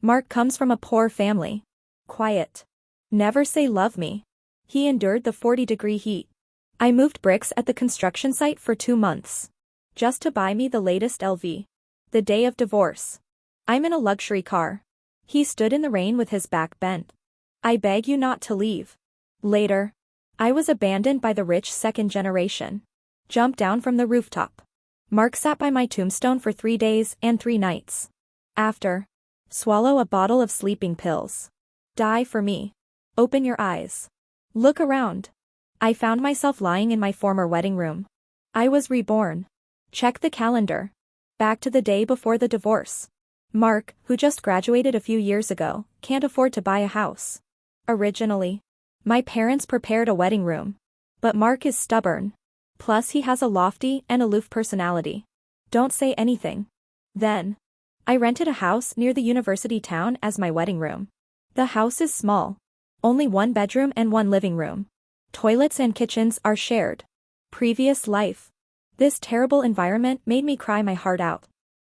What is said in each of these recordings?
Mark comes from a poor family. Quiet. Never say love me. He endured the 40-degree heat. I moved bricks at the construction site for 2 months. Just to buy me the latest LV. The day of divorce. I'm in a luxury car. He stood in the rain with his back bent. I beg you not to leave. Later. I was abandoned by the rich second generation. Jumped down from the rooftop. Mark sat by my tombstone for 3 days and 3 nights. After. Swallow a bottle of sleeping pills. Die for me. Open your eyes. Look around. I found myself lying in my former wedding room. I was reborn. Check the calendar. Back to the day before the divorce. Mark, who just graduated a few years ago, can't afford to buy a house. Originally. My parents prepared a wedding room. But Mark is stubborn. Plus he has a lofty and aloof personality. Don't say anything. Then. I rented a house near the university town as my wedding room. The house is small. Only 1 bedroom and 1 living room. Toilets and kitchens are shared. Previous life. This terrible environment made me cry my heart out.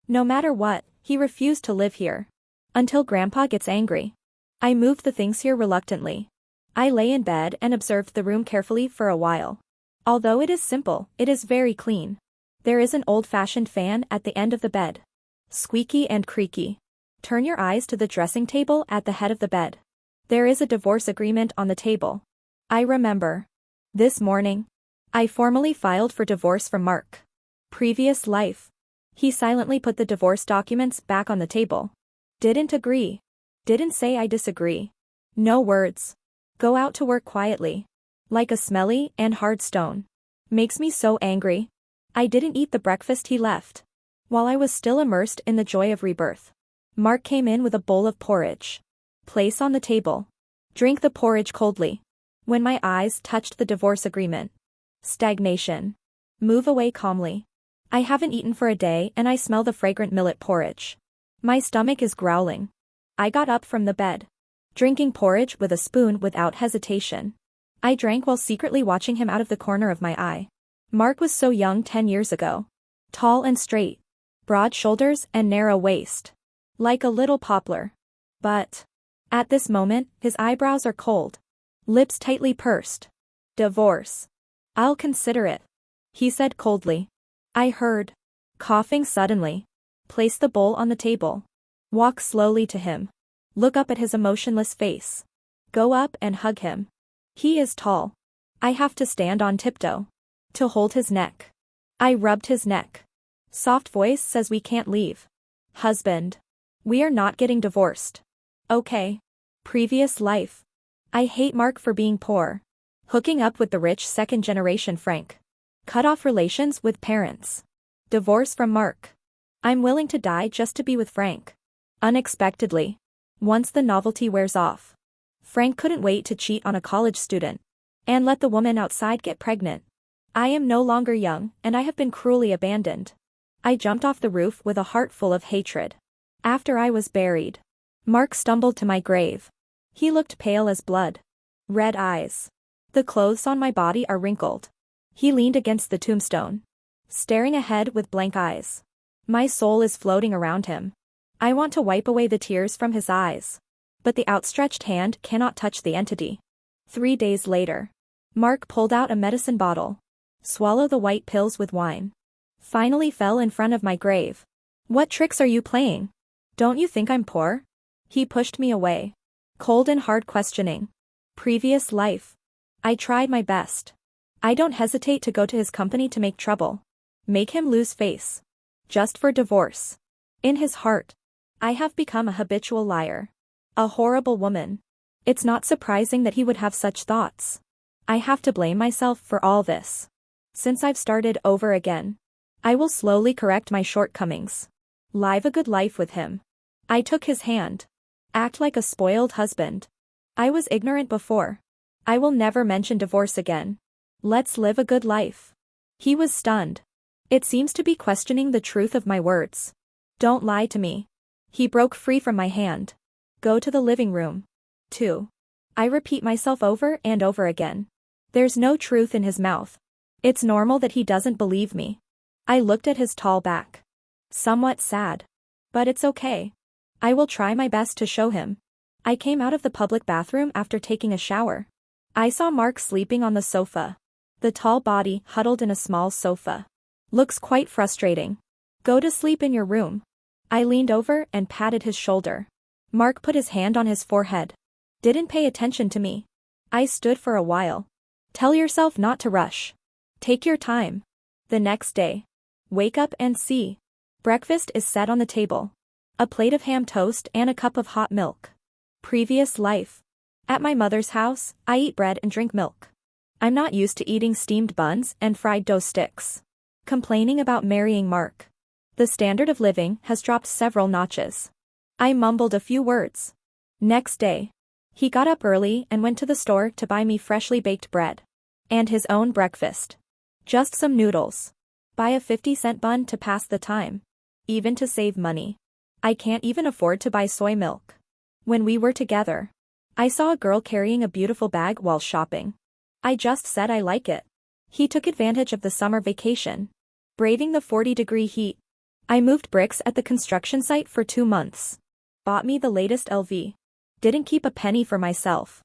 No matter what, he refused to live here. Until Grandpa gets angry. I moved the things here reluctantly. I lay in bed and observed the room carefully for a while. Although it is simple, it is very clean. There is an old-fashioned fan at the end of the bed. Squeaky and creaky. Turn your eyes to the dressing table at the head of the bed. There is a divorce agreement on the table. I remember. This morning. I formally filed for divorce from Mark. Previous life. He silently put the divorce documents back on the table. Didn't agree. Didn't say I disagree. No words. Go out to work quietly. Like a smelly and hard stone. Makes me so angry. I didn't eat the breakfast he left. While I was still immersed in the joy of rebirth. Mark came in with a bowl of porridge. Place on the table. Drink the porridge coldly. When my eyes touched the divorce agreement. Stagnation. Move away calmly. I haven't eaten for a day and I smell the fragrant millet porridge. My stomach is growling. I got up from the bed. Drinking porridge with a spoon without hesitation. I drank while secretly watching him out of the corner of my eye. Mark was so young 10 years ago. Tall and straight. Broad shoulders and narrow waist. Like a little poplar. But. At this moment, his eyebrows are cold. Lips tightly pursed. Divorce. I'll consider it. He said coldly. I heard. Coughing suddenly. Place the bowl on the table. Walk slowly to him. Look up at his emotionless face. Go up and hug him. He is tall. I have to stand on tiptoe. To hold his neck. I rubbed his neck. Soft voice says we can't leave. Husband. We are not getting divorced. Okay. Previous life. I hate Mark for being poor. Hooking up with the rich second-generation Frank. Cut off relations with parents. Divorce from Mark. I'm willing to die just to be with Frank. Unexpectedly. Once the novelty wears off. Frank couldn't wait to cheat on a college student. And let the woman outside get pregnant. I am no longer young, and I have been cruelly abandoned. I jumped off the roof with a heart full of hatred. After I was buried. Mark stumbled to my grave. He looked pale as blood. Red eyes. The clothes on my body are wrinkled. He leaned against the tombstone. Staring ahead with blank eyes. My soul is floating around him. I want to wipe away the tears from his eyes. But the outstretched hand cannot touch the entity. 3 days later. Mark pulled out a medicine bottle. Swallow the white pills with wine. Finally fell in front of my grave. What tricks are you playing? Don't you think I'm poor? He pushed me away. Cold and hard questioning. Previous life. I tried my best. I don't hesitate to go to his company to make trouble. Make him lose face. Just for divorce. In his heart. I have become a habitual liar. A horrible woman. It's not surprising that he would have such thoughts. I have to blame myself for all this. Since I've started over again. I will slowly correct my shortcomings. Live a good life with him. I took his hand. Act like a spoiled husband. I was ignorant before. I will never mention divorce again. Let's live a good life. He was stunned. It seems to be questioning the truth of my words. Don't lie to me. He broke free from my hand. Go to the living room. 2. I repeat myself over and over again. There's no truth in his mouth. It's normal that he doesn't believe me. I looked at his tall back. Somewhat sad. But it's okay. I will try my best to show him. I came out of the public bathroom after taking a shower. I saw Mark sleeping on the sofa. The tall body huddled in a small sofa. Looks quite frustrating. Go to sleep in your room. I leaned over and patted his shoulder. Mark put his hand on his forehead. Didn't pay attention to me. I stood for a while. Tell yourself not to rush. Take your time. The next day. Wake up and see. Breakfast is set on the table. A plate of ham toast and a cup of hot milk. Previous life. At my mother's house, I eat bread and drink milk. I'm not used to eating steamed buns and fried dough sticks. Complaining about marrying Mark. The standard of living has dropped several notches. I mumbled a few words. Next day. He got up early and went to the store to buy me freshly baked bread. And his own breakfast. Just some noodles. Buy a 50-cent bun to pass the time. Even to save money. I can't even afford to buy soy milk. When we were together, I saw a girl carrying a beautiful bag while shopping. I just said I like it. He took advantage of the summer vacation. Braving the 40-degree heat. I moved bricks at the construction site for 2 months. Bought me the latest LV. Didn't keep a penny for myself.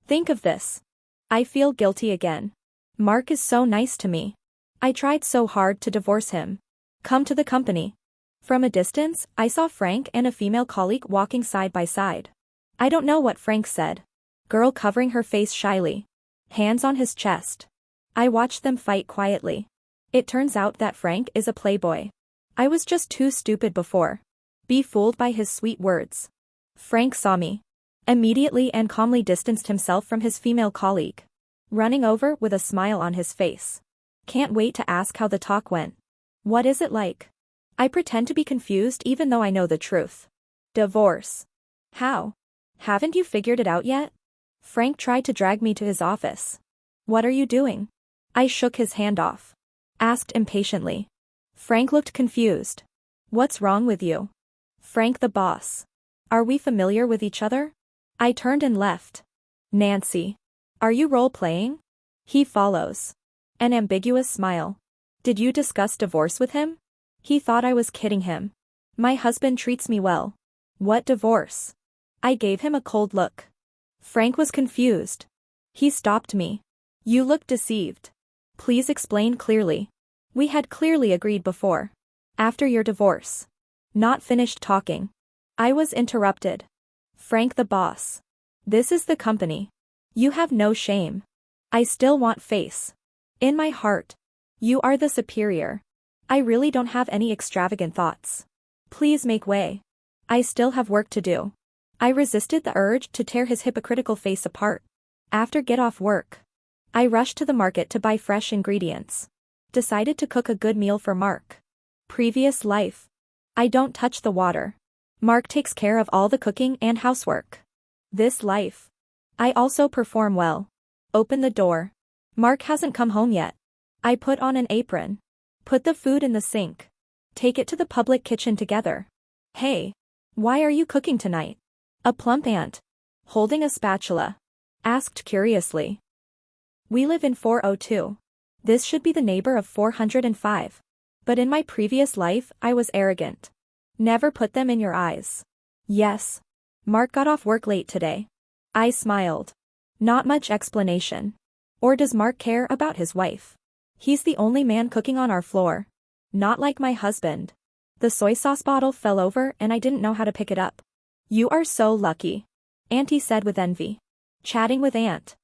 Think of this. I feel guilty again. Mark is so nice to me. I tried so hard to divorce him. Come to the company. From a distance, I saw Frank and a female colleague walking side by side. I don't know what Frank said. Girl covering her face shyly. Hands on his chest. I watched them fight quietly. It turns out that Frank is a playboy. I was just too stupid before. Be fooled by his sweet words. Frank saw me. Immediately and calmly distanced himself from his female colleague. Running over with a smile on his face. Can't wait to ask how the talk went. What is it like? I pretend to be confused even though I know the truth. Divorce. How? Haven't you figured it out yet? Frank tried to drag me to his office. What are you doing? I shook his hand off. Asked impatiently. Frank looked confused. What's wrong with you? Frank the boss. Are we familiar with each other? I turned and left. Nancy. Are you role-playing? He follows. An ambiguous smile. Did you discuss divorce with him? He thought I was kidding him. My husband treats me well. What divorce? I gave him a cold look. Frank was confused. He stopped me. You look deceived. Please explain clearly. We had clearly agreed before. After your divorce. Not finished talking. I was interrupted. Frank the boss. This is the company. You have no shame. I still want face. In my heart. You are the superior. I really don't have any extravagant thoughts. Please make way. I still have work to do. I resisted the urge to tear his hypocritical face apart. After get off work. I rushed to the market to buy fresh ingredients. Decided to cook a good meal for Mark. Previous life. I don't touch the water. Mark takes care of all the cooking and housework. This life. I also perform well. Open the door. Mark hasn't come home yet. I put on an apron. Put the food in the sink. Take it to the public kitchen together. Hey. Why are you cooking tonight? A plump aunt. Holding a spatula. Asked curiously. We live in 402. This should be the neighbor of 405. But in my previous life I was arrogant. Never put them in your eyes. Yes. Mark got off work late today. I smiled. Not much explanation. Or does Mark care about his wife? He's the only man cooking on our floor. Not like my husband. The soy sauce bottle fell over and I didn't know how to pick it up. You are so lucky. Auntie said with envy. Chatting with Aunt.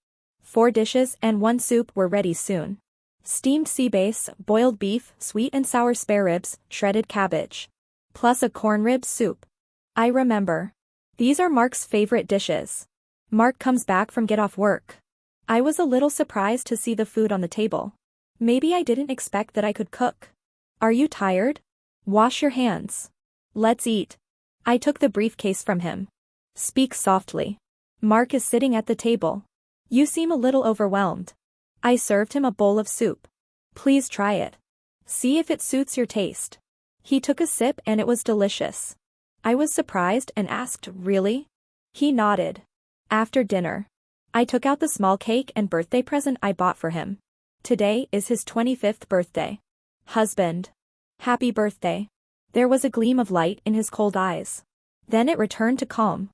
4 dishes and 1 soup were ready soon. Steamed sea bass, boiled beef, sweet and sour spare ribs, shredded cabbage. Plus a corn rib soup. I remember. These are Mark's favorite dishes. Mark comes back from get off work. I was a little surprised to see the food on the table. Maybe I didn't expect that I could cook. Are you tired? Wash your hands. Let's eat. I took the briefcase from him. Speak softly. Mark is sitting at the table. You seem a little overwhelmed. I served him a bowl of soup. Please try it. See if it suits your taste. He took a sip and it was delicious. I was surprised and asked, really? He nodded. After dinner. I took out the small cake and birthday present I bought for him. Today is his 25th birthday. Husband. Happy birthday. There was a gleam of light in his cold eyes. Then it returned to calm.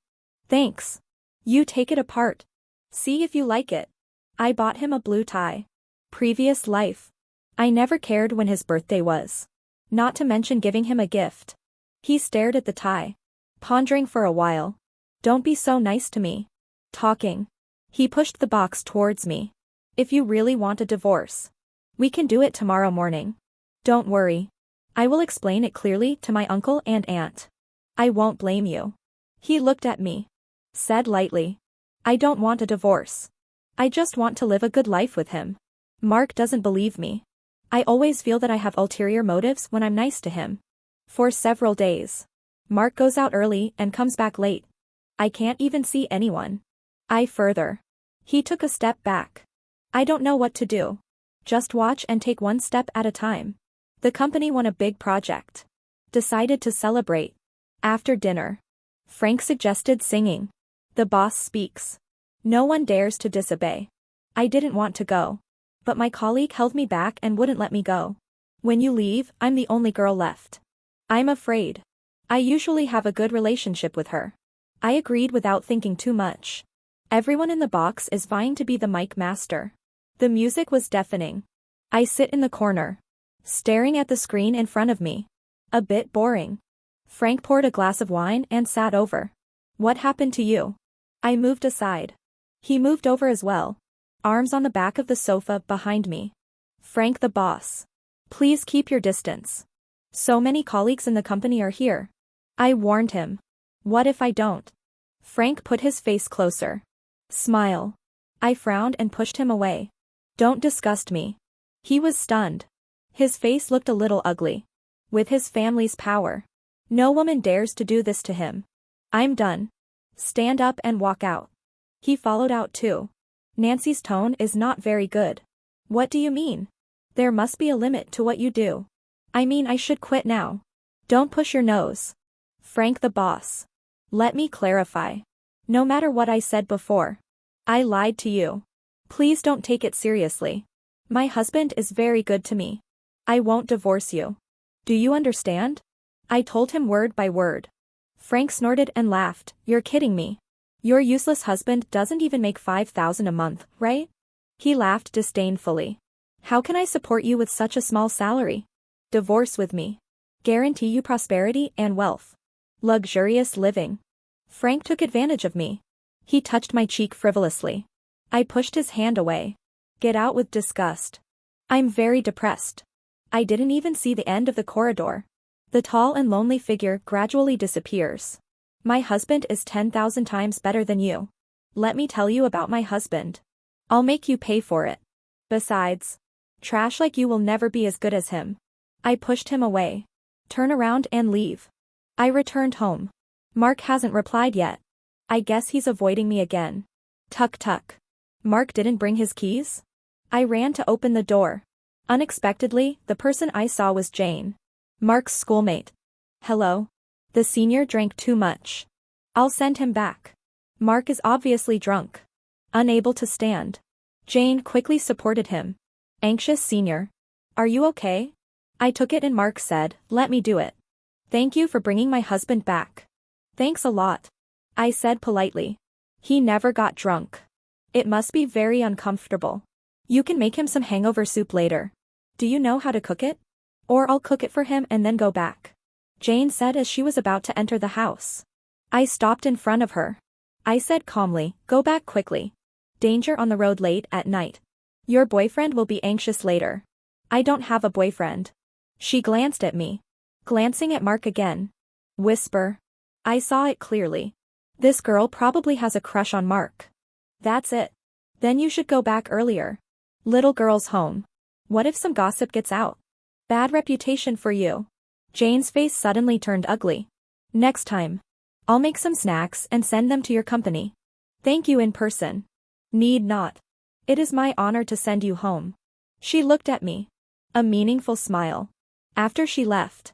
Thanks. You take it apart. See if you like it. I bought him a blue tie. Previous life. I never cared when his birthday was. Not to mention giving him a gift. He stared at the tie. Pondering for a while. Don't be so nice to me. Talking. He pushed the box towards me. If you really want a divorce, we can do it tomorrow morning. Don't worry. I will explain it clearly to my uncle and aunt. I won't blame you. He looked at me. Said lightly. I don't want a divorce. I just want to live a good life with him. Mark doesn't believe me. I always feel that I have ulterior motives when I'm nice to him. For several days. Mark goes out early and comes back late. I can't even see anyone. He took a step back. I don't know what to do. Just watch and take one step at a time. The company won a big project. Decided to celebrate. After dinner. Frank suggested singing. The boss speaks. No one dares to disobey. I didn't want to go. But my colleague held me back and wouldn't let me go. When you leave, I'm the only girl left. I'm afraid. I usually have a good relationship with her. I agreed without thinking too much. Everyone in the box is vying to be the mic master. The music was deafening. I sit in the corner. Staring at the screen in front of me. A bit boring. Frank poured a glass of wine and sat over. What happened to you? I moved aside. He moved over as well. Arms on the back of the sofa behind me. Frank the boss. Please keep your distance. So many colleagues in the company are here. I warned him. What if I don't? Frank put his face closer. Smile. I frowned and pushed him away. Don't disgust me. He was stunned. His face looked a little ugly. With his family's power. No woman dares to do this to him. I'm done. Stand up and walk out. He followed out too. Nancy's tone is not very good. What do you mean? There must be a limit to what you do. I mean I should quit now. Don't push your nose. Frank the boss. Let me clarify. No matter what I said before. I lied to you. Please don't take it seriously. My husband is very good to me. I won't divorce you. Do you understand? I told him word by word. Frank snorted and laughed. You're kidding me. Your useless husband doesn't even make $5,000 a month, right? He laughed disdainfully. How can I support you with such a small salary? Divorce with me. Guarantee you prosperity and wealth. Luxurious living. Frank took advantage of me. He touched my cheek frivolously. I pushed his hand away. Get out with disgust. I'm very depressed. I didn't even see the end of the corridor. The tall and lonely figure gradually disappears. My husband is 10,000 times better than you. Let me tell you about my husband. I'll make you pay for it. Besides, trash like you will never be as good as him. I pushed him away. Turn around and leave. I returned home. Mark hasn't replied yet. I guess he's avoiding me again. Tuck tuck. Mark didn't bring his keys? I ran to open the door. Unexpectedly, the person I saw was Jane. Mark's schoolmate. Hello. The senior drank too much. I'll send him back. Mark is obviously drunk. Unable to stand. Jane quickly supported him. Anxious senior. Are you okay? I took it and Mark said, let me do it. Thank you for bringing my husband back. Thanks a lot. I said politely. He never got drunk. It must be very uncomfortable. You can make him some hangover soup later. Do you know how to cook it? Or I'll cook it for him and then go back. Jane said as she was about to enter the house. I stopped in front of her. I said calmly, go back quickly. Danger on the road late at night. Your boyfriend will be anxious later. I don't have a boyfriend. She glanced at me. Glancing at Mark again. Whisper. I saw it clearly. This girl probably has a crush on Mark. That's it. Then you should go back earlier. Little girl's home. What if some gossip gets out? Bad reputation for you. Jane's face suddenly turned ugly. Next time. I'll make some snacks and send them to your company. Thank you in person. Need not. It is my honor to send you home. She looked at me. A meaningful smile. After she left.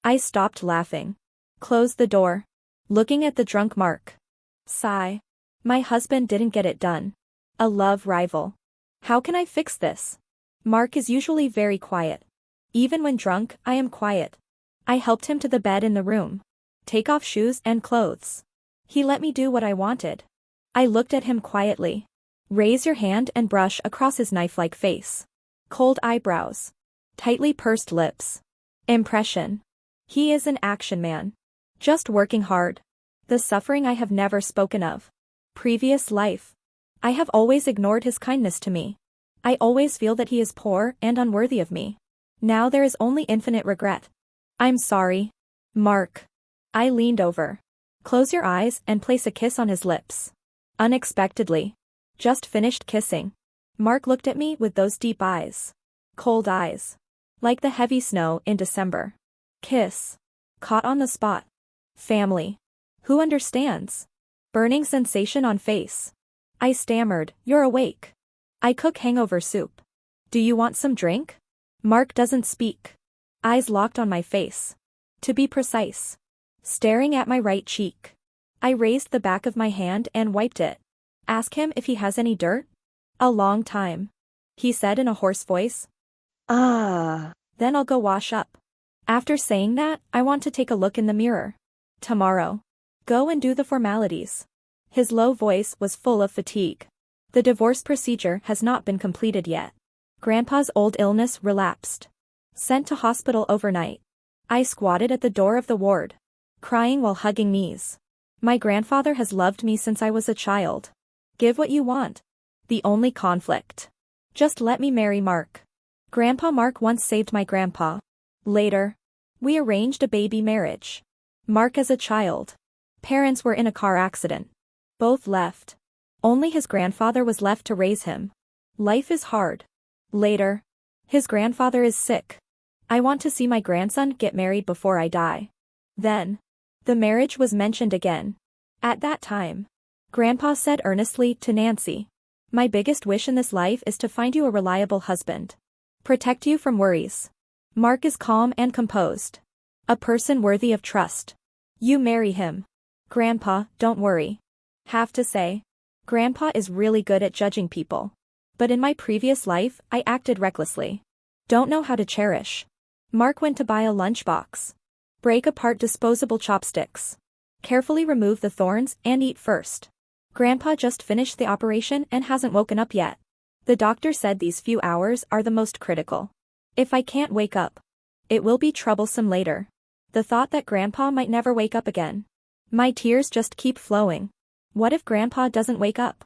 I stopped laughing. Closed the door. Looking at the drunk Mark. Sigh. My husband didn't get it done. A love rival. How can I fix this? Mark is usually very quiet. Even when drunk, I am quiet. I helped him to the bed in the room. Take off shoes and clothes. He let me do what I wanted. I looked at him quietly. Raise your hand and brush across his knife-like face. Cold eyebrows. Tightly pursed lips. Impression. He is an action man. Just working hard. The suffering I have never spoken of. Previous life. I have always ignored his kindness to me. I always feel that he is poor and unworthy of me. Now there is only infinite regret. I'm sorry. Mark. I leaned over. Close your eyes and place a kiss on his lips. Unexpectedly. Just finished kissing. Mark looked at me with those deep eyes. Cold eyes. Like the heavy snow in December. Kiss. Caught on the spot. Family. Who understands? Burning sensation on face. I stammered, you're awake. I cook hangover soup. Do you want some drink? Mark doesn't speak. Eyes locked on my face. To be precise. Staring at my right cheek. I raised the back of my hand and wiped it. Ask him if he has any dirt? A long time. He said in a hoarse voice. Then I'll go wash up. After saying that, I want to take a look in the mirror. Tomorrow. Go and do the formalities. His low voice was full of fatigue. The divorce procedure has not been completed yet. Grandpa's old illness relapsed. Sent to hospital overnight. I squatted at the door of the ward. Crying while hugging knees. My grandfather has loved me since I was a child. Give what you want. The only conflict. Just let me marry Mark. Grandpa Mark once saved my grandpa. Later. We arranged a baby marriage. Mark as a child. Parents were in a car accident. Both left. Only his grandfather was left to raise him. Life is hard. Later. His grandfather is sick. I want to see my grandson get married before I die. Then. The marriage was mentioned again. At that time. Grandpa said earnestly to Nancy. My biggest wish in this life is to find you a reliable husband. Protect you from worries. Mark is calm and composed. A person worthy of trust. You marry him. Grandpa, don't worry. Have to say. Grandpa is really good at judging people. But in my previous life, I acted recklessly. Don't know how to cherish. Mark went to buy a lunchbox. Break apart disposable chopsticks. Carefully remove the thorns and eat first. Grandpa just finished the operation and hasn't woken up yet. The doctor said these few hours are the most critical. If I can't wake up, it will be troublesome later. The thought that Grandpa might never wake up again. My tears just keep flowing. What if Grandpa doesn't wake up?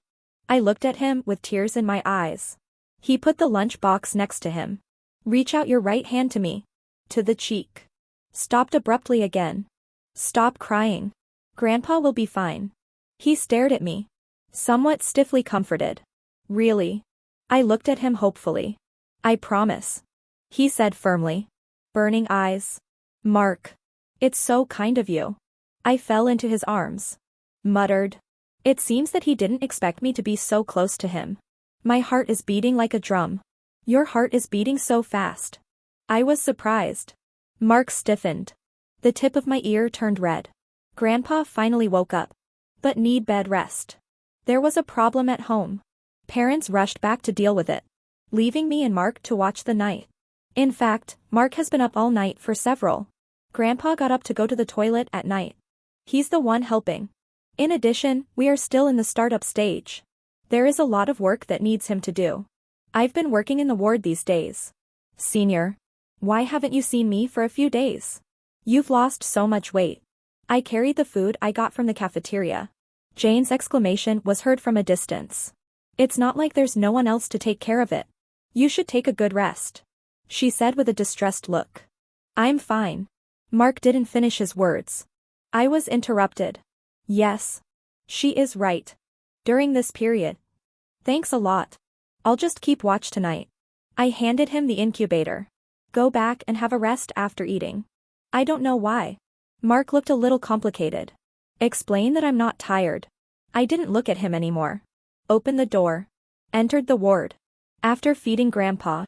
I looked at him with tears in my eyes. He put the lunch box next to him. Reach out your right hand to me. To the cheek. Stopped abruptly again. Stop crying. Grandpa will be fine. He stared at me. Somewhat stiffly comforted. Really? I looked at him hopefully. I promise. He said firmly. Burning eyes. Mark. It's so kind of you. I fell into his arms. Muttered. It seems that he didn't expect me to be so close to him. My heart is beating like a drum. Your heart is beating so fast. I was surprised. Mark stiffened. The tip of my ear turned red. Grandpa finally woke up. But need bed rest. There was a problem at home. Parents rushed back to deal with it. Leaving me and Mark to watch the night. In fact, Mark has been up all night for several. Grandpa got up to go to the toilet at night. He's the one helping. In addition, we are still in the startup stage. There is a lot of work that needs him to do. I've been working in the ward these days. Senior. Why haven't you seen me for a few days? You've lost so much weight. I carried the food I got from the cafeteria. Jane's exclamation was heard from a distance. It's not like there's no one else to take care of it. You should take a good rest. She said with a distressed look. I'm fine. Mark didn't finish his words. I was interrupted. Yes. She is right. During this period. Thanks a lot. I'll just keep watch tonight. I handed him the incubator. Go back and have a rest after eating. I don't know why. Mark looked a little complicated. Explain that I'm not tired. I didn't look at him anymore. Opened the door. Entered the ward. After feeding Grandpa,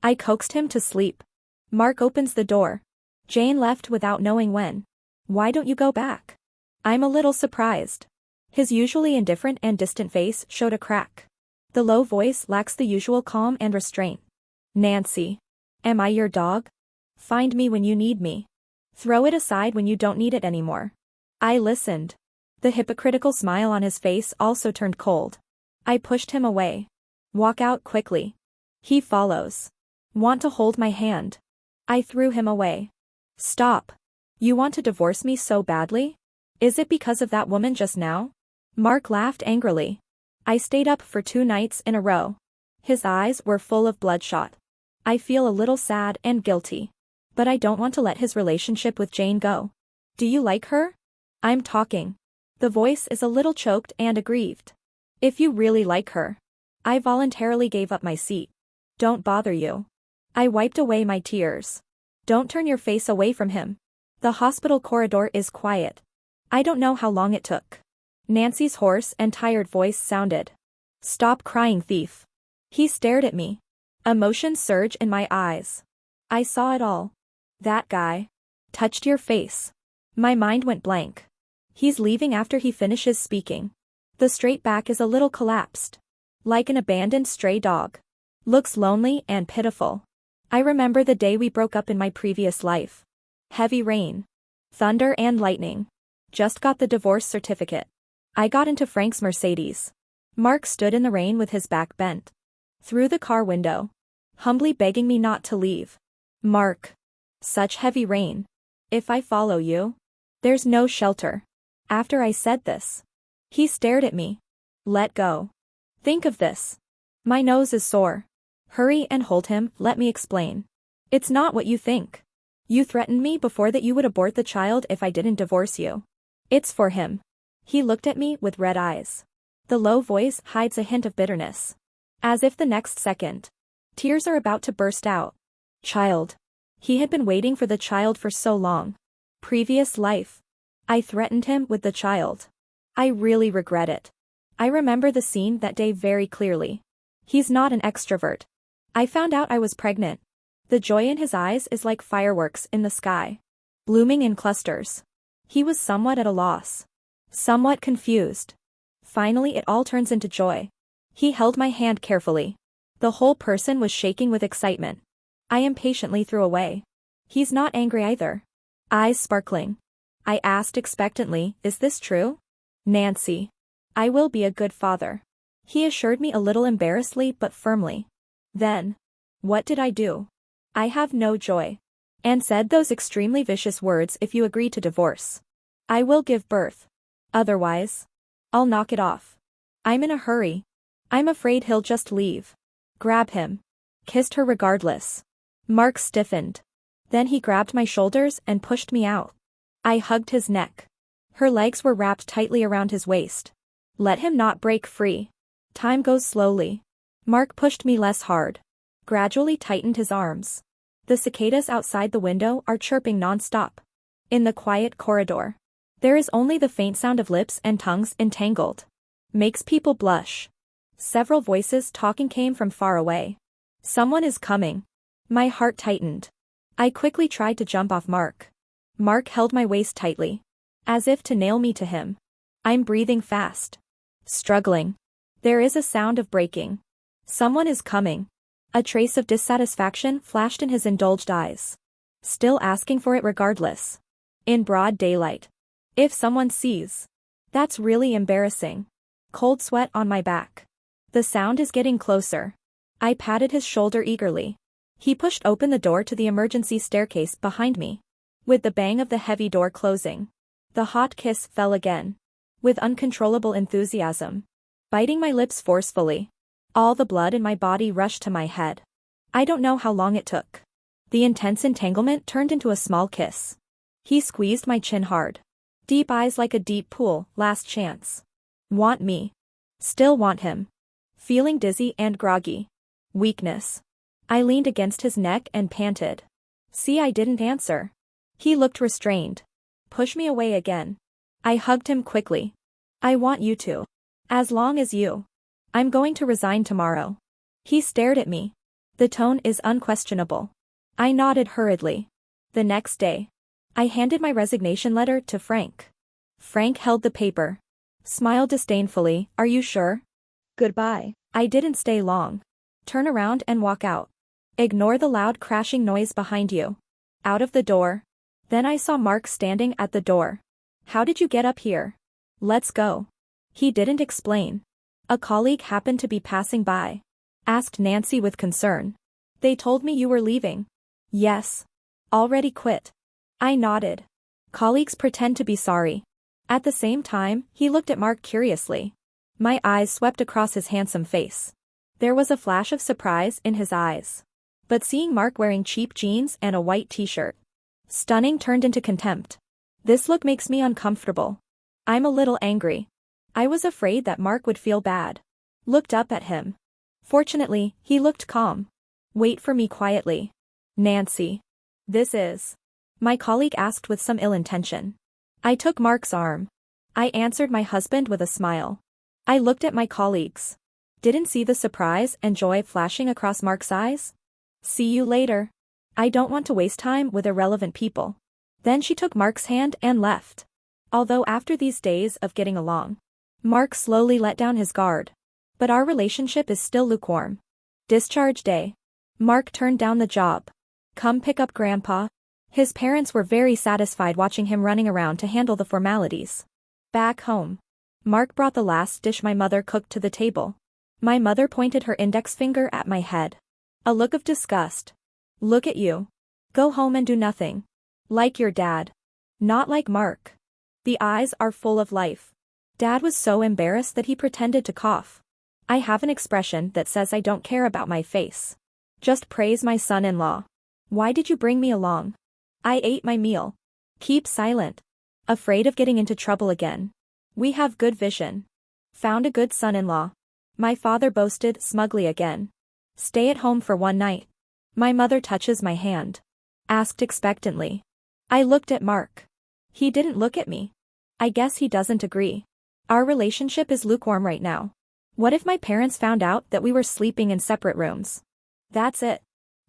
I coaxed him to sleep. Mark opens the door. Jane left without knowing when. Why don't you go back? I'm a little surprised. His usually indifferent and distant face showed a crack. The low voice lacks the usual calm and restraint. Nancy. Am I your dog? Find me when you need me. Throw it aside when you don't need it anymore. I listened. The hypocritical smile on his face also turned cold. I pushed him away. Walk out quickly. He follows. Want to hold my hand? I threw him away. Stop. You want to divorce me so badly? Is it because of that woman just now? Mark laughed angrily. I stayed up for 2 nights in a row. His eyes were full of bloodshot. I feel a little sad and guilty. But I don't want to let his relationship with Jane go. Do you like her? I'm talking. The voice is a little choked and aggrieved. If you really like her. I voluntarily gave up my seat. Don't bother you. I wiped away my tears. Don't turn your face away from him. The hospital corridor is quiet. I don't know how long it took. Nancy's hoarse and tired voice sounded. Stop crying, thief. He stared at me. Emotion surged in my eyes. I saw it all. That guy. Touched your face. My mind went blank. He's leaving after he finishes speaking. The straight back is a little collapsed. Like an abandoned stray dog. Looks lonely and pitiful. I remember the day we broke up in my previous life. Heavy rain. Thunder and lightning. Just got the divorce certificate. I got into Frank's Mercedes. Mark stood in the rain with his back bent. Through the car window. Humbly begging me not to leave. Mark. Such heavy rain. If I follow you. There's no shelter. After I said this. He stared at me. Let go. Think of this. My nose is sore. Hurry and hold him, let me explain. It's not what you think. You threatened me before that you would abort the child if I didn't divorce you. It's for him. He looked at me with red eyes. The low voice hides a hint of bitterness. As if the next second. Tears are about to burst out. Child. He had been waiting for the child for so long. Previous life. I threatened him with the child. I really regret it. I remember the scene that day very clearly. He's not an extrovert. I found out I was pregnant. The joy in his eyes is like fireworks in the sky. Blooming in clusters. He was somewhat at a loss. Somewhat confused. Finally it all turns into joy. He held my hand carefully. The whole person was shaking with excitement. I impatiently threw away. He's not angry either. Eyes sparkling. I asked expectantly, is this true? Nancy. I will be a good father. He assured me a little embarrassedly but firmly. Then. What did I do? I have no joy. And said those extremely vicious words, if you agree to divorce. I will give birth. Otherwise. I'll knock it off. I'm in a hurry. I'm afraid he'll just leave. Grab him. Kissed her regardless. Mark stiffened. Then he grabbed my shoulders and pushed me out. I hugged his neck. Her legs were wrapped tightly around his waist. Let him not break free. Time goes slowly. Mark pushed me less hard. Gradually tightened his arms. The cicadas outside the window are chirping non-stop. In the quiet corridor. There is only the faint sound of lips and tongues entangled. Makes people blush. Several voices talking came from far away. Someone is coming. My heart tightened. I quickly tried to jump off Mark. Mark held my waist tightly. As if to nail me to him. I'm breathing fast. Struggling. There is a sound of breaking. Someone is coming. A trace of dissatisfaction flashed in his indulged eyes. Still asking for it regardless. In broad daylight. If someone sees. That's really embarrassing. Cold sweat on my back. The sound is getting closer. I patted his shoulder eagerly. He pushed open the door to the emergency staircase behind me. With the bang of the heavy door closing. The hot kiss fell again. With uncontrollable enthusiasm. Biting my lips forcefully. All the blood in my body rushed to my head. I don't know how long it took. The intense entanglement turned into a small kiss. He squeezed my chin hard. Deep eyes like a deep pool, last chance. Want me. Still want him. Feeling dizzy and groggy. Weakness. I leaned against his neck and panted. See, I didn't answer. He looked restrained. Push me away again. I hugged him quickly. I want you to. As long as you. I'm going to resign tomorrow. He stared at me. The tone is unquestionable. I nodded hurriedly. The next day. I handed my resignation letter to Frank. Frank held the paper. Smiled disdainfully, are you sure? Goodbye. I didn't stay long. Turn around and walk out. Ignore the loud crashing noise behind you. Out of the door. Then I saw Mark standing at the door. How did you get up here? Let's go. He didn't explain. A colleague happened to be passing by. Asked Nancy with concern. They told me you were leaving. Yes. Already quit. I nodded. Colleagues pretend to be sorry. At the same time, he looked at Mark curiously. My eyes swept across his handsome face. There was a flash of surprise in his eyes. But seeing Mark wearing cheap jeans and a white t-shirt, stunning, turned into contempt. This look makes me uncomfortable. I'm a little angry. I was afraid that Mark would feel bad. Looked up at him. Fortunately, he looked calm. Wait for me quietly. Nancy. This is. My colleague asked with some ill intention. I took Mark's arm. I answered my husband with a smile. I looked at my colleagues. Didn't see the surprise and joy flashing across Mark's eyes. See you later. I don't want to waste time with irrelevant people. Then she took Mark's hand and left. Although after these days of getting along, Mark slowly let down his guard. But our relationship is still lukewarm. Discharge day. Mark turned down the job. Come pick up Grandpa. His parents were very satisfied watching him running around to handle the formalities. Back home. Mark brought the last dish my mother cooked to the table. My mother pointed her index finger at my head. A look of disgust. Look at you. Go home and do nothing. Like your dad. Not like Mark. The eyes are full of life. Dad was so embarrassed that he pretended to cough. I have an expression that says I don't care about my face. Just praise my son-in-law. Why did you bring me along? I ate my meal. Keep silent. Afraid of getting into trouble again. We have good vision. Found a good son-in-law. My father boasted smugly again. Stay at home for one night. My mother touches my hand. Asked expectantly. I looked at Mark. He didn't look at me. I guess he doesn't agree. Our relationship is lukewarm right now. What if my parents found out that we were sleeping in separate rooms? That's it.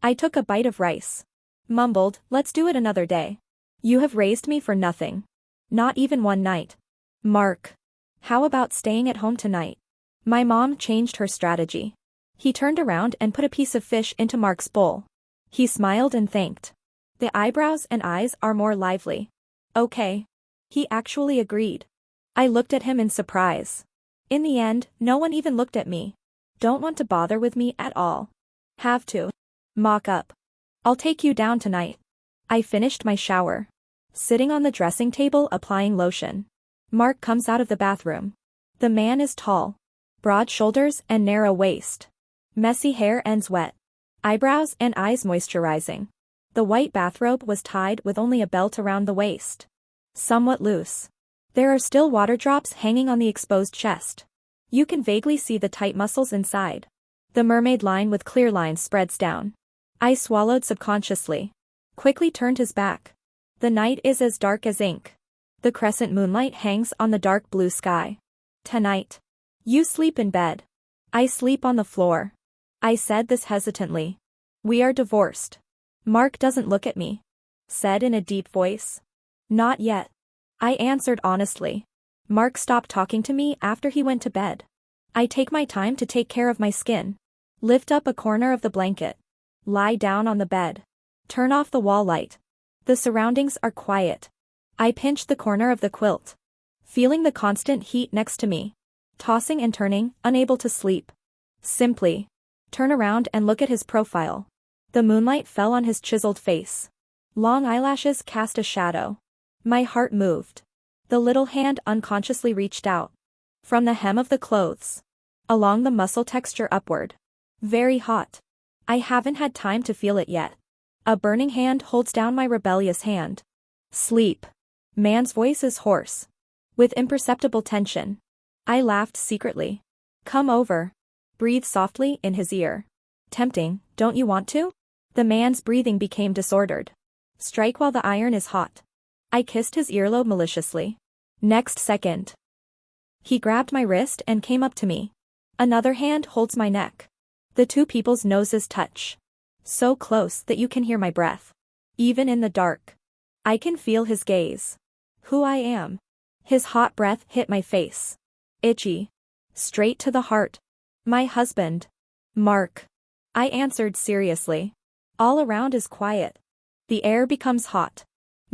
I took a bite of rice. Mumbled, let's do it another day. You have raised me for nothing. Not even one night. Mark. How about staying at home tonight? My mom changed her strategy. He turned around and put a piece of fish into Mark's bowl. He smiled and thanked. The eyebrows and eyes are more lively. Okay. He actually agreed. I looked at him in surprise. In the end, no one even looked at me. Don't want to bother with me at all. Have to. Mock up. I'll take you down tonight. I finished my shower. Sitting on the dressing table applying lotion. Mark comes out of the bathroom. The man is tall. Broad shoulders and narrow waist. Messy hair ends wet. Eyebrows and eyes moisturizing. The white bathrobe was tied with only a belt around the waist. Somewhat loose. There are still water drops hanging on the exposed chest. You can vaguely see the tight muscles inside. The mermaid line with clear lines spreads down. I swallowed subconsciously. Quickly turned his back. The night is as dark as ink. The crescent moonlight hangs on the dark blue sky. Tonight. You sleep in bed. I sleep on the floor. I said this hesitantly. We are divorced. Mark doesn't look at me. Said in a deep voice. Not yet. I answered honestly. Mark stopped talking to me after he went to bed. I take my time to take care of my skin. Lift up a corner of the blanket. Lie down on the bed. Turn off the wall light. The surroundings are quiet. I pinch the corner of the quilt. Feeling the constant heat next to me. Tossing and turning, unable to sleep. Simply. Turn around and look at his profile. The moonlight fell on his chiseled face. Long eyelashes cast a shadow. My heart moved. The little hand unconsciously reached out. From the hem of the clothes. Along the muscle texture upward. Very hot. I haven't had time to feel it yet. A burning hand holds down my rebellious hand. Sleep. Man's voice is hoarse. With imperceptible tension. I laughed secretly. Come over. Breathe softly in his ear. Tempting, don't you want to? The man's breathing became disordered. Strike while the iron is hot. I kissed his earlobe maliciously. Next second. He grabbed my wrist and came up to me. Another hand holds my neck. The two people's noses touch. So close that you can hear my breath. Even in the dark. I can feel his gaze. Who I am. His hot breath hit my face. Itchy. Straight to the heart. My husband. Mark. I answered seriously. All around is quiet. The air becomes hot.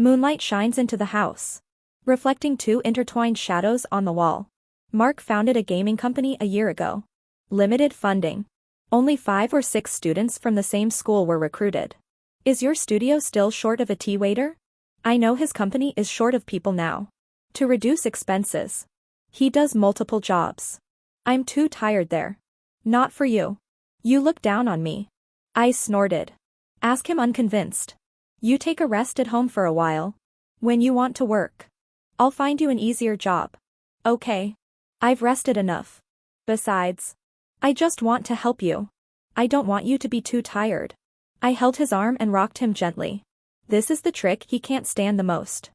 Moonlight shines into the house, reflecting two intertwined shadows on the wall. Mark founded a gaming company a year ago. Limited funding. Only 5 or 6 students from the same school were recruited. Is your studio still short of a tea waiter? I know his company is short of people now. To reduce expenses. He does multiple jobs. I'm too tired there. Not for you. You look down on me. I snorted. Ask him unconvinced. You take a rest at home for a while. When you want to work. I'll find you an easier job. Okay. I've rested enough. Besides. I just want to help you. I don't want you to be too tired. I held his arm and rocked him gently. This is the trick he can't stand the most.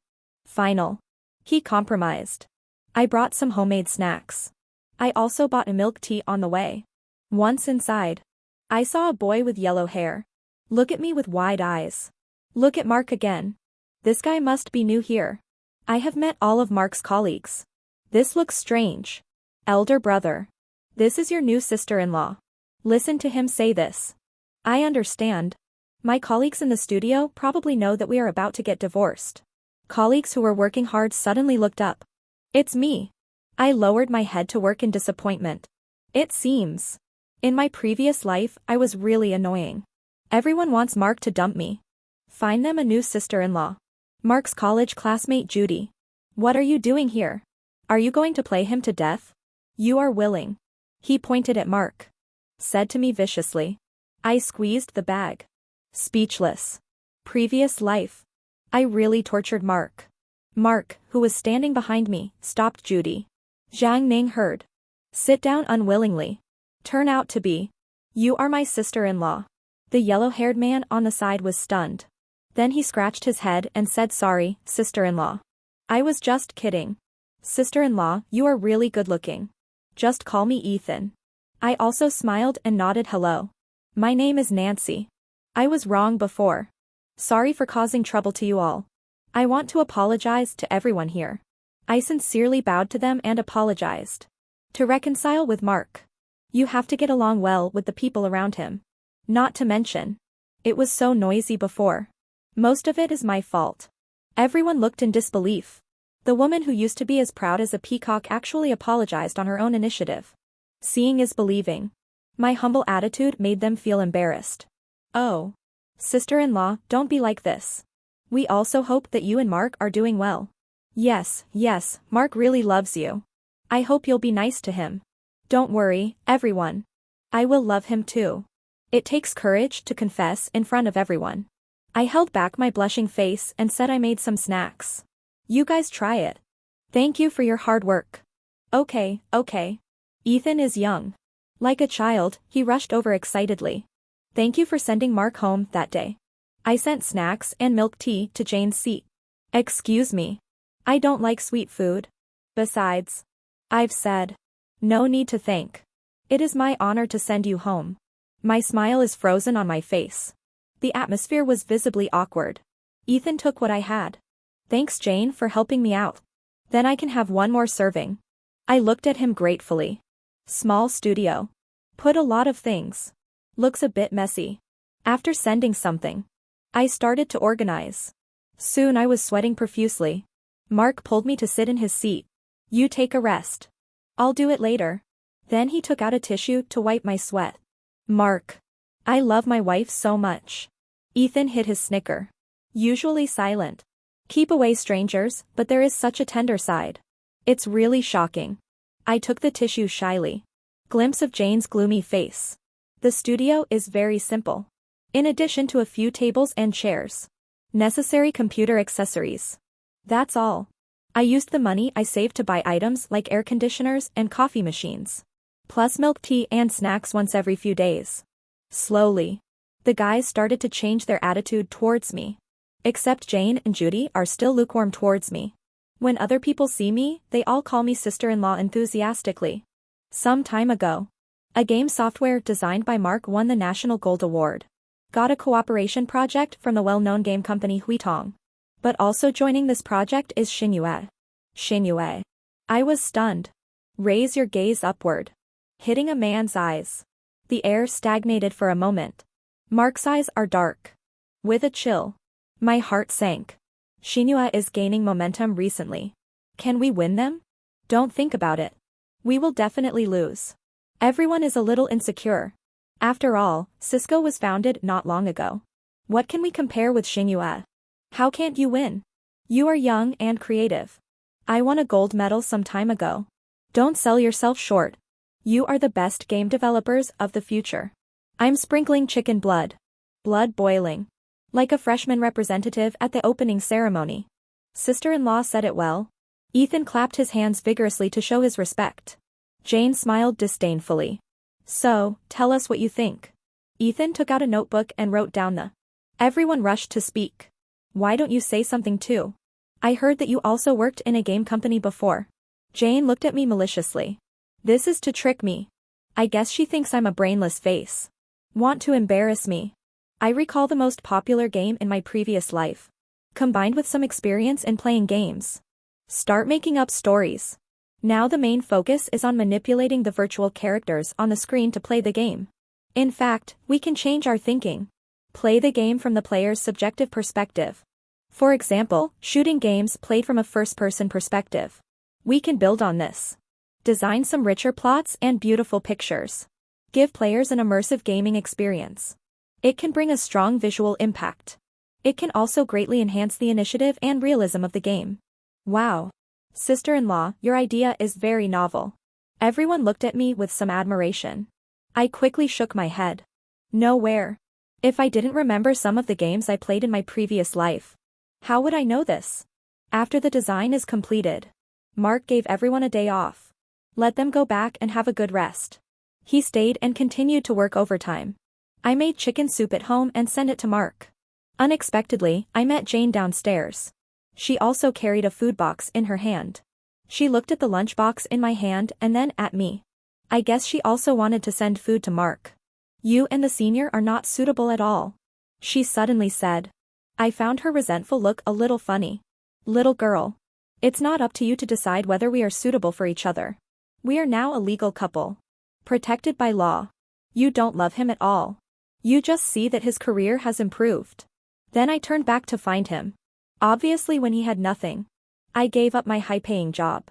Final. He compromised. I brought some homemade snacks. I also bought a milk tea on the way. Once inside, I saw a boy with yellow hair. Look at me with wide eyes. Look at Mark again. This guy must be new here. I have met all of Mark's colleagues. This looks strange. Elder brother. This is your new sister-in-law. Listen to him say this. I understand. My colleagues in the studio probably know that we are about to get divorced. Colleagues who were working hard suddenly looked up. It's me. I lowered my head to work in disappointment. It seems. In my previous life, I was really annoying. Everyone wants Mark to dump me. Find them a new sister-in-law. Mark's college classmate Judy. What are you doing here? Are you going to play him to death? You are willing. He pointed at Mark. Said to me viciously. I squeezed the bag. Speechless. Previous life. I really tortured Mark. Mark, who was standing behind me, stopped Judy. Zhang Ning heard. Sit down unwillingly. Turn out to be. You are my sister-in-law. The yellow-haired man on the side was stunned. Then he scratched his head and said sorry, sister-in-law. I was just kidding. Sister-in-law, you are really good-looking. Just call me Ethan. I also smiled and nodded hello. My name is Nancy. I was wrong before. Sorry for causing trouble to you all. I want to apologize to everyone here. I sincerely bowed to them and apologized. To reconcile with Mark. You have to get along well with the people around him. Not to mention. It was so noisy before. Most of it is my fault. Everyone looked in disbelief. The woman who used to be as proud as a peacock actually apologized on her own initiative. Seeing is believing. My humble attitude made them feel embarrassed. Oh. Sister-in-law, don't be like this. We also hope that you and Mark are doing well. Yes, Mark really loves you. I hope you'll be nice to him. Don't worry, everyone. I will love him too. It takes courage to confess in front of everyone. I held back my blushing face and said I made some snacks. You guys try it. Thank you for your hard work. Okay. Ethan is young. Like a child, he rushed over excitedly. Thank you for sending Mark home that day. I sent snacks and milk tea to Jane's seat. Excuse me. I don't like sweet food. Besides. I've said. No need to thank. It is my honor to send you home. My smile is frozen on my face. The atmosphere was visibly awkward. Ethan took what I had. Thanks Jane for helping me out. Then I can have one more serving. I looked at him gratefully. Small studio. Put a lot of things. Looks a bit messy. After sending something, I started to organize. Soon I was sweating profusely. Mark pulled me to sit in his seat. You take a rest. I'll do it later. Then he took out a tissue to wipe my sweat. Mark. I love my wife so much. Ethan hid his snicker. Usually silent. Keep away strangers, but there is such a tender side. It's really shocking. I took the tissue shyly. Glimpse of Jane's gloomy face. The studio is very simple. In addition to a few tables and chairs. Necessary computer accessories. That's all. I used the money I saved to buy items like air conditioners and coffee machines. Plus milk tea and snacks once every few days. Slowly. The guys started to change their attitude towards me. Except Jane and Judy are still lukewarm towards me. When other people see me, they all call me sister-in-law enthusiastically. Some time ago. A game software designed by Mark won the National Gold Award. Got a cooperation project from the well-known game company Huitong. But also joining this project is Xinyue. Xinyue. I was stunned. Raise your gaze upward. Hitting a man's eyes. The air stagnated for a moment. Mark's eyes are dark. With a chill. My heart sank. Shinua is gaining momentum recently. Can we win them? Don't think about it. We will definitely lose. Everyone is a little insecure. After all, Cisco was founded not long ago. What can we compare with Shinua? How can't you win? You are young and creative. I won a gold medal some time ago. Don't sell yourself short. You are the best game developers of the future. I'm sprinkling chicken blood. Blood boiling. Like a freshman representative at the opening ceremony. Sister-in-law said it well. Ethan clapped his hands vigorously to show his respect. Jane smiled disdainfully. So, tell us what you think. Ethan took out a notebook and wrote down the. Everyone rushed to speak. Why don't you say something too? I heard that you also worked in a game company before. Jane looked at me maliciously. This is to trick me. I guess she thinks I'm a brainless face. Want to embarrass me. I recall the most popular game in my previous life. Combined with some experience in playing games. Start making up stories. Now the main focus is on manipulating the virtual characters on the screen to play the game. In fact, we can change our thinking. Play the game from the player's subjective perspective. For example, shooting games played from a first-person perspective. We can build on this. Design some richer plots and beautiful pictures. Give players an immersive gaming experience. It can bring a strong visual impact. It can also greatly enhance the initiative and realism of the game. Wow. Sister-in-law, your idea is very novel. Everyone looked at me with some admiration. I quickly shook my head. Nowhere. If I didn't remember some of the games I played in my previous life. How would I know this? After the design is completed. Mark gave everyone a day off. Let them go back and have a good rest. He stayed and continued to work overtime. I made chicken soup at home and sent it to Mark. Unexpectedly, I met Jane downstairs. She also carried a food box in her hand. She looked at the lunchbox in my hand and then at me. I guess she also wanted to send food to Mark. You and the senior are not suitable at all. She suddenly said. I found her resentful look a little funny. Little girl. It's not up to you to decide whether we are suitable for each other. We are now a legal couple. Protected by law. You don't love him at all. You just see that his career has improved. Then I turned back to find him. Obviously when he had nothing. I gave up my high-paying job.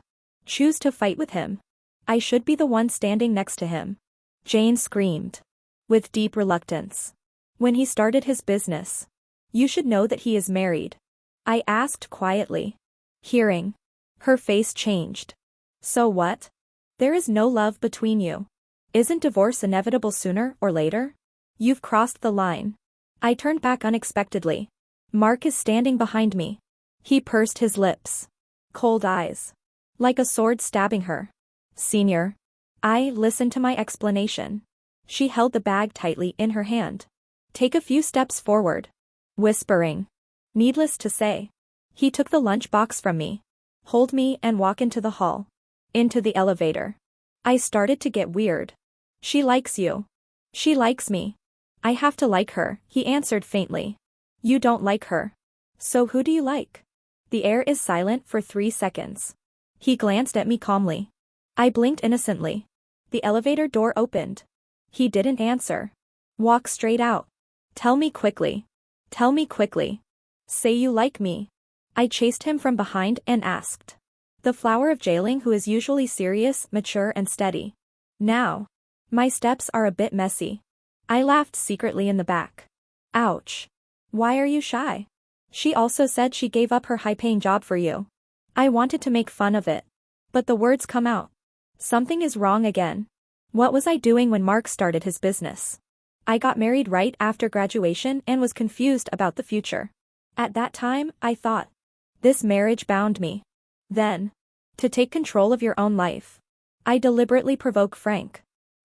Choose to fight with him. I should be the one standing next to him. Jane screamed. With deep reluctance. When he started his business. You should know that he is married. I asked quietly. Hearing. Her face changed. So what? There is no love between you. Isn't divorce inevitable sooner or later? You've crossed the line. I turned back unexpectedly. Mark is standing behind me. He pursed his lips. Cold eyes. Like a sword stabbing her. Senior. I listened to my explanation. She held the bag tightly in her hand. Take a few steps forward. Whispering. Needless to say. He took the lunchbox from me. Hold me and walk into the hall. Into the elevator. I started to get weird. She likes you. She likes me. I have to like her, he answered faintly. You don't like her. So who do you like? The air is silent for 3 seconds. He glanced at me calmly. I blinked innocently. The elevator door opened. He didn't answer. Walk straight out. Tell me quickly. Tell me quickly. Say you like me. I chased him from behind and asked. The flower of jailing who is usually serious, mature and steady. Now. My steps are a bit messy. I laughed secretly in the back. Ouch. Why are you shy? She also said she gave up her high-paying job for you. I wanted to make fun of it. But the words come out. Something is wrong again. What was I doing when Mark started his business? I got married right after graduation and was confused about the future. At that time, I thought. This marriage bound me. Then. To take control of your own life. I deliberately provoke Frank.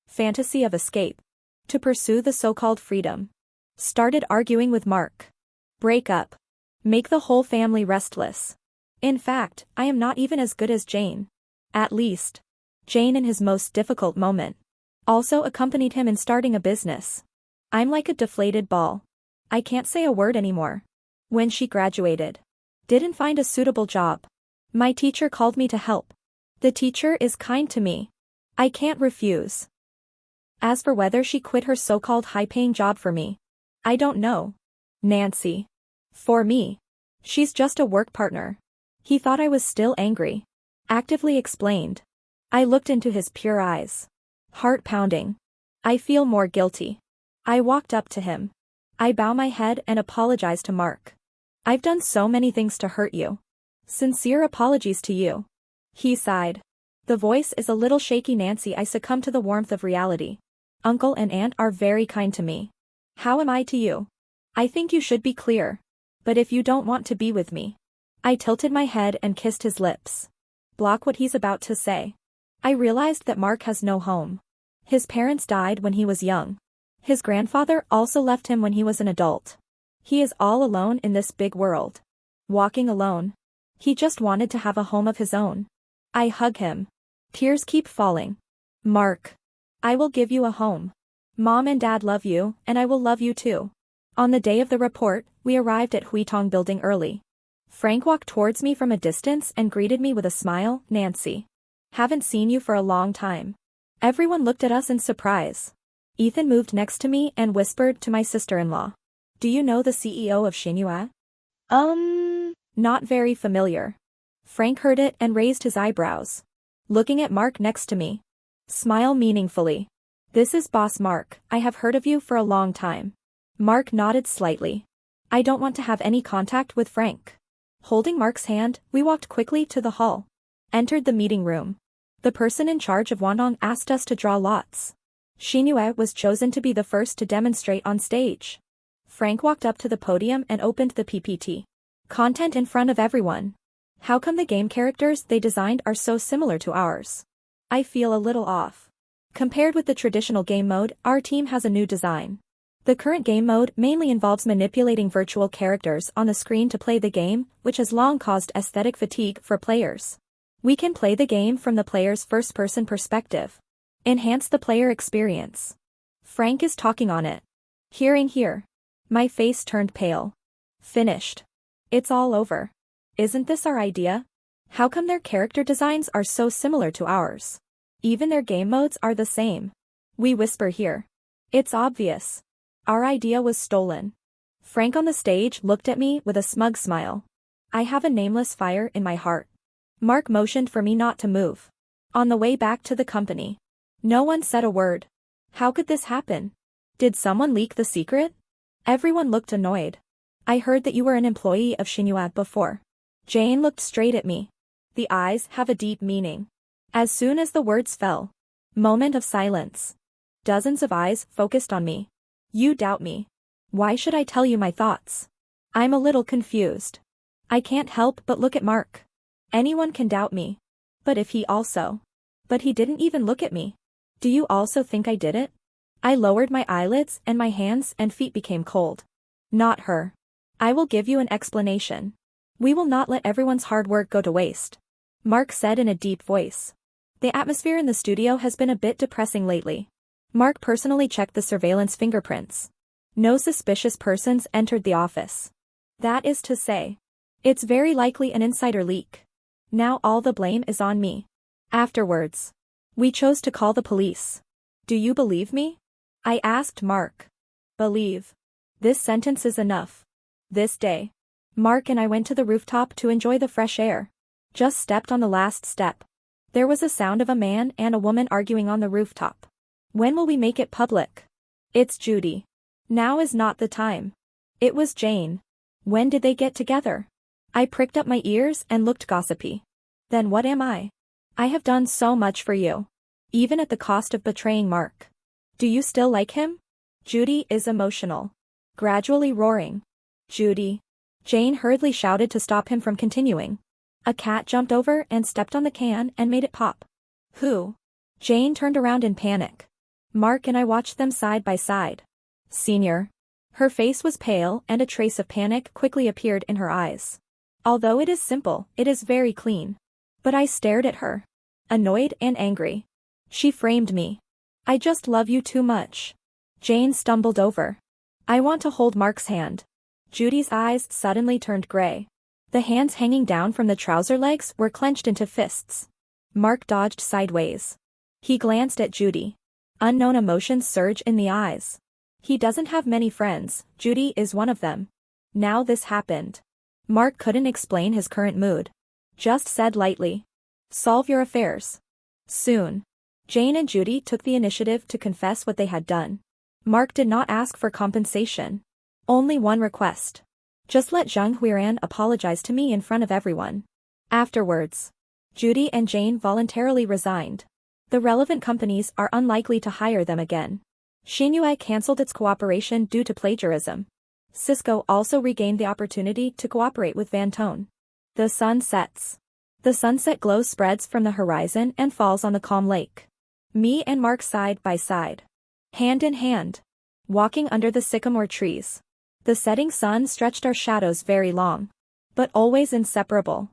Fantasy of escape. To pursue the so-called freedom. Started arguing with Mark. Break up. Make the whole family restless. In fact, I am not even as good as Jane. At least. Jane in his most difficult moment. Also accompanied him in starting a business. I'm like a deflated ball. I can't say a word anymore. When she graduated. Didn't find a suitable job. My teacher called me to help. The teacher is kind to me. I can't refuse. As for whether she quit her so-called high-paying job for me. I don't know. Nancy. For me. She's just a work partner. He thought I was still angry. Actively explained. I looked into his pure eyes. Heart pounding. I feel more guilty. I walked up to him. I bow my head and apologize to Mark. I've done so many things to hurt you. Sincere apologies to you. He sighed. The voice is a little shaky. Nancy, I succumb to the warmth of reality. Uncle and aunt are very kind to me. How am I to you? I think you should be clear. But if you don't want to be with me. I tilted my head and kissed his lips. Block what he's about to say. I realized that Mark has no home. His parents died when he was young. His grandfather also left him when he was an adult. He is all alone in this big world. Walking alone. He just wanted to have a home of his own. I hug him. Tears keep falling. Mark. I will give you a home. Mom and Dad love you, and I will love you too. On the day of the report, we arrived at Huitong building early. Frank walked towards me from a distance and greeted me with a smile. Nancy. Haven't seen you for a long time. Everyone looked at us in surprise. Ethan moved next to me and whispered to my sister-in-law. Do you know the CEO of Xinhua? Not very familiar. Frank heard it and raised his eyebrows. Looking at Mark next to me. Smile meaningfully. This is Boss Mark. I have heard of you for a long time. Mark nodded slightly. I don't want to have any contact with Frank. Holding Mark's hand, we walked quickly to the hall. Entered the meeting room. The person in charge of Wandong asked us to draw lots. Xinhua was chosen to be the first to demonstrate on stage. Frank walked up to the podium and opened the PPT. Content in front of everyone. How come the game characters they designed are so similar to ours? I feel a little off. Compared with the traditional game mode, our team has a new design. The current game mode mainly involves manipulating virtual characters on the screen to play the game, which has long caused aesthetic fatigue for players. We can play the game from the player's first-person perspective. Enhance the player experience. Frank is talking on it. Hearing here. My face turned pale. Finished. It's all over. Isn't this our idea? How come their character designs are so similar to ours? Even their game modes are the same. We whisper here. It's obvious. Our idea was stolen. Frank on the stage looked at me with a smug smile. I have a nameless fire in my heart. Mark motioned for me not to move. On the way back to the company. No one said a word. How could this happen? Did someone leak the secret? Everyone looked annoyed. I heard that you were an employee of Xinhua before. Jane looked straight at me. The eyes have a deep meaning. As soon as the words fell. Moment of silence. Dozens of eyes focused on me. You doubt me. Why should I tell you my thoughts? I'm a little confused. I can't help but look at Mark. Anyone can doubt me. But if he also. But he didn't even look at me. Do you also think I did it? I lowered my eyelids and my hands and feet became cold. Not her. I will give you an explanation. We will not let everyone's hard work go to waste. Mark said in a deep voice. The atmosphere in the studio has been a bit depressing lately. Mark personally checked the surveillance fingerprints. No suspicious persons entered the office. That is to say. It's very likely an insider leak. Now all the blame is on me. Afterwards. We chose to call the police. Do you believe me? I asked Mark. Believe. This sentence is enough. This day. Mark and I went to the rooftop to enjoy the fresh air. Just stepped on the last step. There was a sound of a man and a woman arguing on the rooftop. When will we make it public? It's Judy. Now is not the time. It was Jane. When did they get together? I pricked up my ears and looked gossipy. Then what am I? I have done so much for you. Even at the cost of betraying Mark. Do you still like him? Judy is emotional. Gradually roaring. Judy. Jane hurriedly shouted to stop him from continuing. A cat jumped over and stepped on the can and made it pop. Who? Jane turned around in panic. Mark and I watched them side by side. Senior. Her face was pale and a trace of panic quickly appeared in her eyes. Although it is simple, it is very clean. But I stared at her. Annoyed and angry. She framed me. I just love you too much. Jane stumbled over. I want to hold Mark's hand. Judy's eyes suddenly turned gray. The hands hanging down from the trouser legs were clenched into fists. Mark dodged sideways. He glanced at Judy. Unknown emotions surge in the eyes. He doesn't have many friends, Judy is one of them. Now this happened. Mark couldn't explain his current mood. Just said lightly. Solve your affairs. Soon. Jane and Judy took the initiative to confess what they had done. Mark did not ask for compensation. Only one request. Just let Zhang Huiran apologize to me in front of everyone. Afterwards. Judy and Jane voluntarily resigned. The relevant companies are unlikely to hire them again. Xinyu cancelled its cooperation due to plagiarism. Cisco also regained the opportunity to cooperate with Van Tone. The sun sets. The sunset glow spreads from the horizon and falls on the calm lake. Me and Mark side by side. Hand in hand. Walking under the sycamore trees. The setting sun stretched our shadows very long. But always inseparable.